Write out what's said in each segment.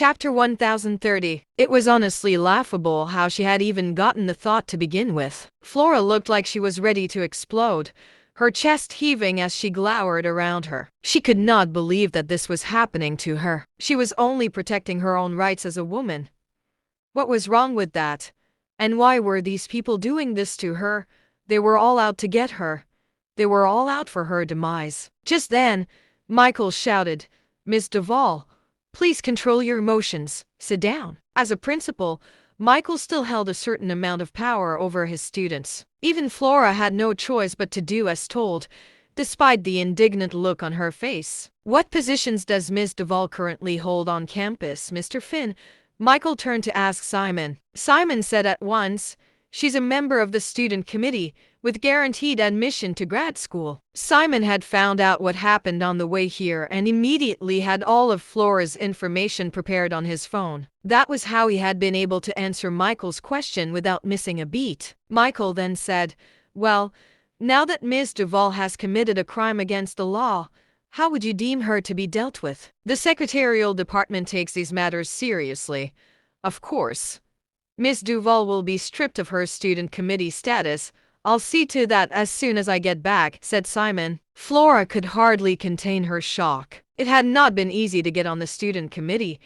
Chapter 1030. It was honestly laughable how she had even gotten the thought to begin with. Flora looked like she was ready to explode, her chest heaving as she glowered around her. She could not believe that this was happening to her. She was only protecting her own rights as a woman. What was wrong with that? And why were these people doing this to her? They were all out to get her. They were all out for her demise. Just then, Michael shouted, "Miss Duval, please control your emotions. Sit down." As a principal, Michael still held a certain amount of power over his students. Even Flora had no choice but to do as told, despite the indignant look on her face. "What positions does Miss Duval currently hold on campus, Mr. Finn?" Michael turned to ask Simon. Simon said at once, "She's a member of the student committee, with guaranteed admission to grad school." Simon had found out what happened on the way here and immediately had all of Flora's information prepared on his phone. That was how he had been able to answer Michael's question without missing a beat. Michael then said, "Well, now that Ms. Duval has committed a crime against the law, how would you deem her to be dealt with?" "The secretarial department takes these matters seriously. Of course, Ms. Duval will be stripped of her student committee status. I'll see to that as soon as I get back," said Simon. Flora could hardly contain her shock. It had not been easy to get on the student committee.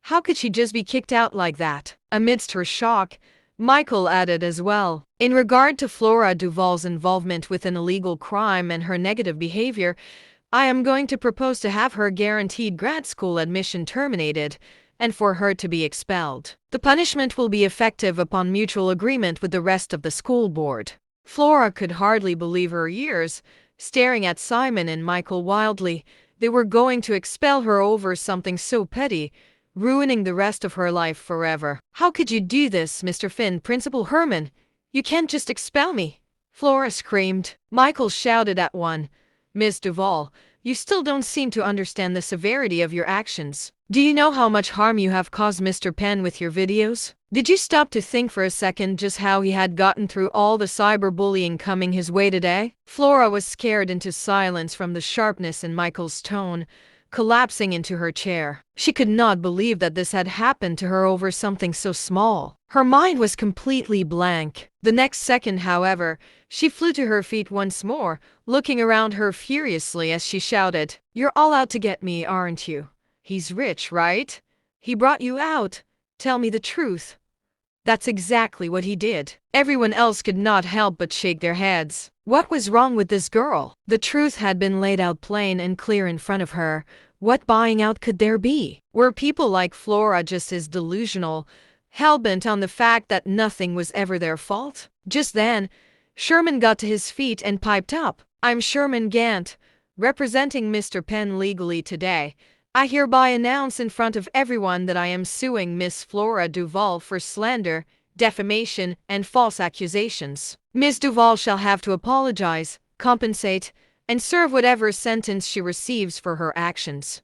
How could she just be kicked out like that? Amidst her shock, Michael added as well, "In regard to Flora Duval's involvement with an illegal crime and her negative behavior, I am going to propose to have her guaranteed grad school admission terminated and for her to be expelled. The punishment will be effective upon mutual agreement with the rest of the school board." Flora could hardly believe her ears, staring at Simon and Michael wildly. They were going to expel her over something so petty, ruining the rest of her life forever. "How could you do this, Mr. Finn? Principal Herman, you can't just expel me!" Flora screamed. Michael shouted at one, "Miss Duval, you still don't seem to understand the severity of your actions. Do you know how much harm you have caused Mr. Penn with your videos? Did you stop to think for a second just how he had gotten through all the cyberbullying coming his way today?" Flora was scared into silence from the sharpness in Michael's tone, collapsing into her chair. She could not believe that this had happened to her over something so small. Her mind was completely blank. The next second, however, she flew to her feet once more, looking around her furiously as she shouted, "You're all out to get me, aren't you? He's rich, right? He brought you out. Tell me the truth." That's exactly what he did. Everyone else could not help but shake their heads. What was wrong with this girl? The truth had been laid out plain and clear in front of her. What buying out could there be? Were people like Flora just as delusional, hell-bent on the fact that nothing was ever their fault? Just then, Sherman got to his feet and piped up, "I'm Sherman Gant, representing Mr. Penn legally today. I hereby announce in front of everyone that I am suing Miss Flora Duval for slander, defamation, and false accusations. Ms. Duval shall have to apologize, compensate, and serve whatever sentence she receives for her actions.